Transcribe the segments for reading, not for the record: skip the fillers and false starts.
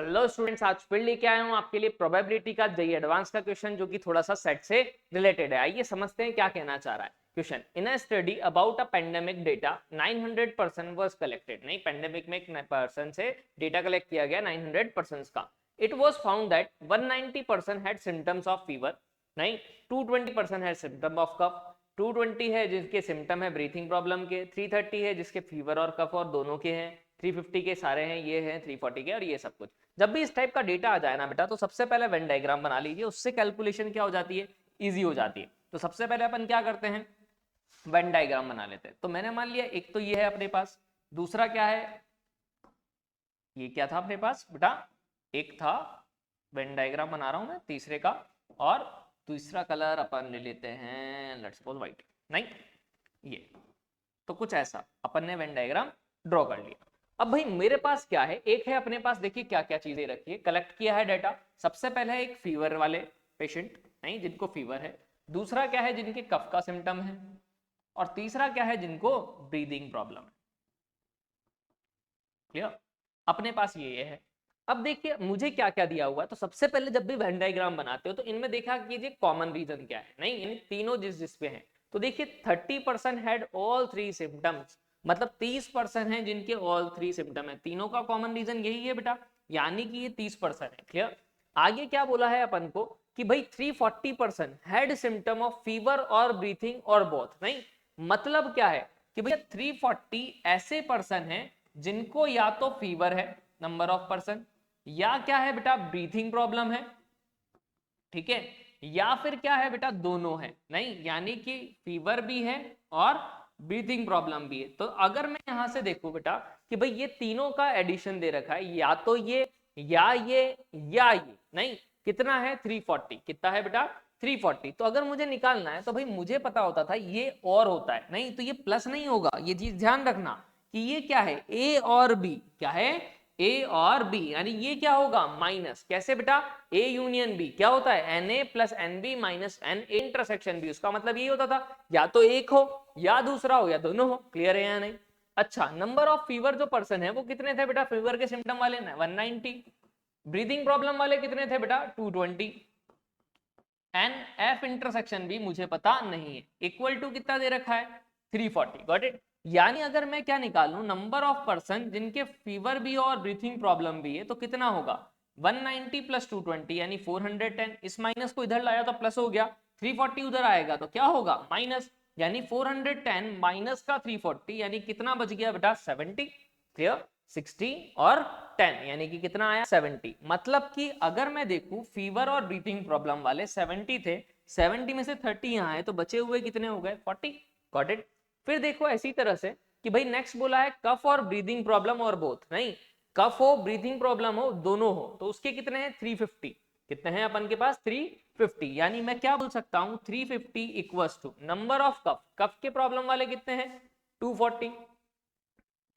Hello students, आज फिर लेके आया हूँ आपके लिए प्रोबेबिलिटी का जेईई एडवांस का क्वेश्चन जो कि थोड़ा सा सेट से रिलेटेड है। आइए समझते हैं क्या कहना चाह रहा है question. In a study about a pandemic data 900 person was collected. नहीं, पेंडेमिक में एक पर्सन से डेटा कलेक्ट किया गया 900 पर्सन का। It was found that 190 person had symptoms of fever. नहीं, 220 person had symptom of cough. 220 है जिसके सिम्टम है ब्रीथिंग प्रॉब्लम के, 330 है जिसके फीवर और कफ और दोनों के हैं, 350 के सारे हैं, ये हैं 340 के और ये सब कुछ। जब भी इस टाइप का डेटा आ जाए ना बेटा, तो सबसे पहले वेन डायग्राम बना लीजिए, उससे कैलकुलेशन क्या हो जाती है, इजी हो जाती है। तो सबसे पहले अपन क्या करते हैं, वेन डायग्राम बना लेते हैं। तो मैंने मान लिया एक तो ये है अपने पास, दूसरा क्या है, ये क्या था अपने पास बेटा, एक था वेन डायग्राम बना रहा हूं मैं तीसरे का, और दूसरा कलर अपन ले लेते हैं लेट्स सपोज व्हाइट। नहीं, ये तो कुछ ऐसा अपन ने वेन डायग्राम ड्रॉ कर लिया। अब भाई मेरे पास क्या है, एक है अपने पास, देखिए क्या क्या चीजें रखी है, कलेक्ट किया है डाटा। सबसे पहले है एक फीवर वाले पेशेंट, नहीं जिनको फीवर है, दूसरा क्या है जिनके कफ का सिम्टम है, और तीसरा क्या है जिनको ब्रीदिंग प्रॉब्लम है। क्लियर, अपने पास ये है। अब देखिए मुझे क्या क्या दिया हुआ है। तो सबसे पहले जब भी वेन डायग्राम बनाते हो तो इनमें देखा कीजिए कॉमन रीजन क्या है। नहीं, इन तीनों जिस पे हैं, तो देखिए 30% हैड ऑल 3 सिम्टम्स, मतलब 30% है जिनके ऑल 3 सिम्टम है। तीनों का कॉमन रीजन यही है बेटा, यानी कि ये 30% है। क्लियर, आगे क्या बोला है अपन को कि भाई 340% हैड सिम्टम ऑफ फीवर और ब्रीथिंग और बोथ। नहीं, मतलब क्या है कि भैया 340 ऐसे पर्सन हैं जिनको या तो फीवर है, नंबर ऑफ पर्सन, या क्या है बेटा ब्रीथिंग प्रॉब्लम है, ठीक है, या फिर क्या है बेटा दोनों है। नहीं, यानी कि फीवर भी है और ब्रीथिंग प्रॉब्लम भी है। तो अगर मैं यहां से देखूं बेटा कि भाई ये तीनों का एडिशन दे रखा है, या तो ये या ये या ये, नहीं कितना है 340, कितना है बेटा 340। तो अगर मुझे निकालना है तो भाई मुझे पता होता था ये और होता है, नहीं तो ये प्लस नहीं होगा, ये चीज ध्यान रखना कि ये क्या है ए और बी, क्या है ए और बी, यानी ये क्या होगा माइनस। कैसे बेटा, ए यूनियन बी क्या होता है N A plus N B minus N A intersection B. उसका मतलब ये होता था या तो एक हो या दूसरा हो या दोनों हो। क्लियर है या नहीं। अच्छा, नंबर ऑफ फीवर जो पर्सन है वो कितने थे बेटा, फीवर के सिम्टम वाले 190, ब्रीदिंग प्रॉब्लम वाले कितने थे बेटा 220, एन एफ इंटरसेक्शन भी मुझे पता नहीं है, इक्वल टू कितना दे रखा है 340। Got it. यानी अगर मैं क्या निकालूं, नंबर ऑफ पर्सन जिनके फीवर भी और ब्रीथिंग प्रॉब्लम भी है, तो कितना होगा 190 प्लस 220 यानी 410। इस माइनस को इधर लाया तो प्लस हो गया, 340 उधर आएगा तो क्या होगा माइनस, यानी 410 माइनस का 340 यानी कितना बच गया बेटा 70। क्लियर, 60 और 10 यानी कि कितना आया 70। मतलब कि अगर मैं देखूं फीवर और ब्रीथिंग प्रॉब्लम वाले 70 थे, 70 में से 30 यहाँ है, तो बचे हुए कितने हो गए 40। Got it. फिर देखो ऐसी तरह से कि भाई नेक्स्ट बोला है कफ और ब्रीदिंग प्रॉब्लम और बोथ। नहीं, कफ हो ब्रीथिंग प्रॉब्लम हो दोनों हो, तो उसके कितने हैं 350। कितने हैं अपन के पास 350, यानी मैं क्या बोल सकता हूं 350 equals to number of cough, कफ के प्रॉब्लम वाले कितने हैं 240,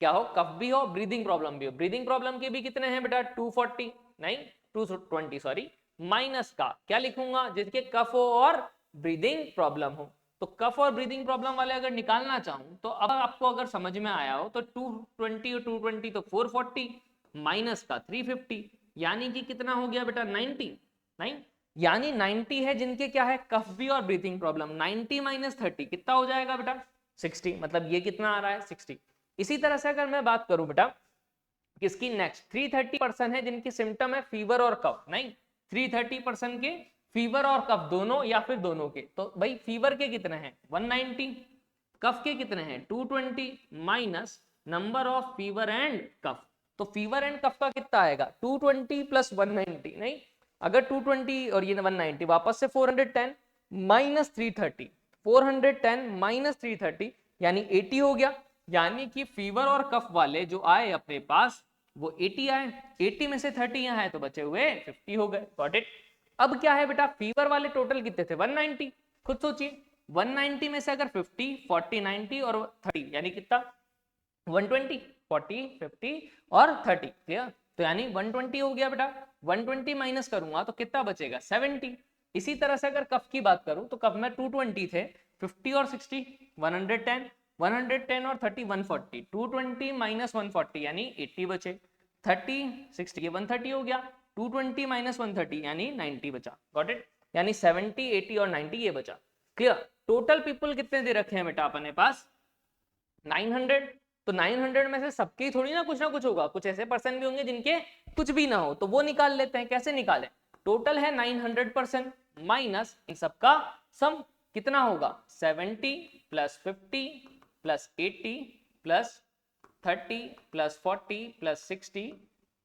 क्या हो कफ भी हो ब्रीदिंग प्रॉब्लम भी हो, ब्रीदिंग प्रॉब्लम के भी कितने हैं बेटा 240, नहीं 220 सॉरी, माइनस का क्या लिखूंगा जिसके कफ हो और ब्रीदिंग प्रॉब्लम हो। तो कफ और ब्रीदिंग प्रॉब्लम वाले अगर निकालना चाहूं तो अब आपको अगर समझ में आया हो तो 220 और 220 तो 440 माइनस का 350 यानी कि कितना हो गया बेटा 90। नहीं, यानी 90 है जिनके क्या है कफ भी और ब्रीथिंग प्रॉब्लम, 90 माइनस 30 कितना हो जाएगा बेटा 60, मतलब ये कितना आ रहा है 60। इसी तरह से अगर मैं बात करूं बेटा किसकी नेक्स्ट 330% है जिनकी सिम्टम है फीवर और कफ। नहीं, 330% के फीवर और कफ दोनों या फिर दोनों के, तो भाई फीवर के कितने हैं 190, कफ के कितने हैं 220 minus number of fever and cough. तो फीवर एंड कफ का कितना आएगा 220 प्लस 190। नहीं, अगर 220 और ये 190 वापस से 410 माइनस 330, 410 माइनस 330 यानी 80 हो गया। यानी कि फीवर और कफ वाले जो आए अपने पास वो 80 आए, 80 में से 30 यहाँ है तो बचे हुए 50 हो गए। Got it. अब क्या है बेटा फीवर वाले टोटल कितने थे 190, खुद सोचिए 190 में से अगर 50 40 90 और 30 यानी कितना 120, 40 50 और 30। क्लियर, तो यानी 120 हो गया बेटा, 120 माइनस करूंगा तो कितना बचेगा 70। इसी तरह से अगर कफ की बात करूं तो कफ में 220 थे, 50 और 60 110, 110 और 30 140, 220 माइनस 140 यानी 80 बचे। 30 60 ये 130 हो गया, 220 माइनस 130 यानी 90 बचा, गॉट इट, यानी 70 80 और 90 ये बचा। क्लियर। टोटल पीपल कितने दे रखे हैं बेटा अपने पास 900, तो 900 में से सबके थोड़ी ना कुछ होगा, कुछ ऐसे पर्सन भी होंगे जिनके कुछ भी ना हो, तो वो निकाल लेते हैं। कैसे निकालें, टोटल है 900% माइनस इन सबका सम कितना होगा 70 plus 50 plus 80 plus 30 plus 40 plus 60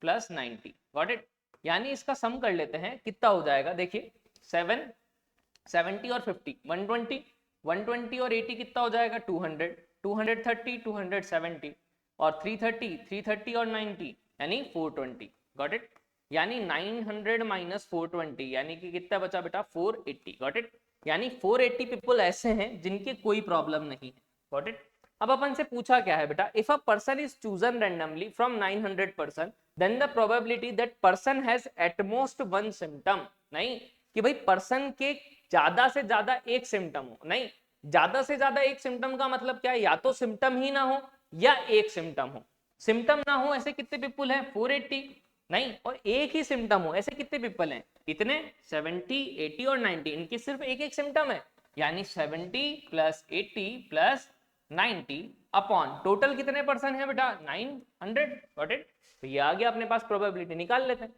plus 90, got it. यानी इसका सम कर लेते हैं कितना हो जाएगा, देखिए 70 और 50 120, 120 और 80 कितना हो जाएगा 200, 230 270 और 330 और 90 यानी 420, गॉट इट। यानी 900 माइनस 420 यानी कि कितना बचा बेटा 480, गॉट इट। यानी 480 पीपल ऐसे हैं जिनके कोई प्रॉब्लम नहीं है, गॉट इट। अब अपन से पूछा क्या है बेटा, if a person is chosen randomly from 900 person then the probability that person has at most one symptom, नहीं कि भाई पर्सन के ज्यादा से ज्यादा एक सिम्टम हो, नहीं ज्यादा से ज्यादा एक सिम्टम का मतलब क्या है, या तो सिम्टम ही ना हो या एक सिम्टम हो। सिम्टम ना हो ऐसे कितने पीपल हैं 480, नहीं, और एक ही सिम्टम हो ऐसे कितने पीपल हैं इतने 70 80 और 90, इनकी सिर्फ एक एक सिम्टम है, यानी 70 प्लस 80 प्लस 90 अपॉन टोटल कितने पर्सन है बेटा 900, गॉट इट। तो ये आ गया अपने पास, प्रोबेबिलिटी निकाल लेते हैं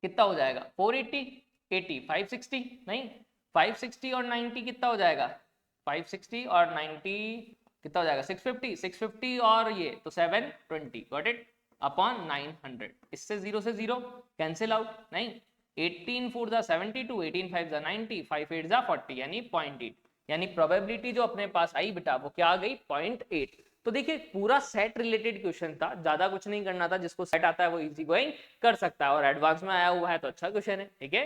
कितना हो जाएगा 480 80 560, नहीं 560 और 90 कितना हो जाएगा 560 और 90 कितना हो जाएगा 650, 650 और ये तो 720, गॉट इट, अपॉन 900। इससे 0 से 0 कैंसिल आउट, नहीं 18 4 दा 72, 18 5 दा 90, 5 8 दा 40 यानी 0.8, यानी प्रोबेबिलिटी जो अपने पास आई बेटा वो क्या आ गई 0.8। तो देखिए पूरा सेट रिलेटेड क्वेश्चन था, ज्यादा कुछ नहीं करना था, जिसको सेट आता है वो इजी गोइंग कर सकता है, और एडवांस में आया हुआ है तो अच्छा क्वेश्चन है, ठीक है।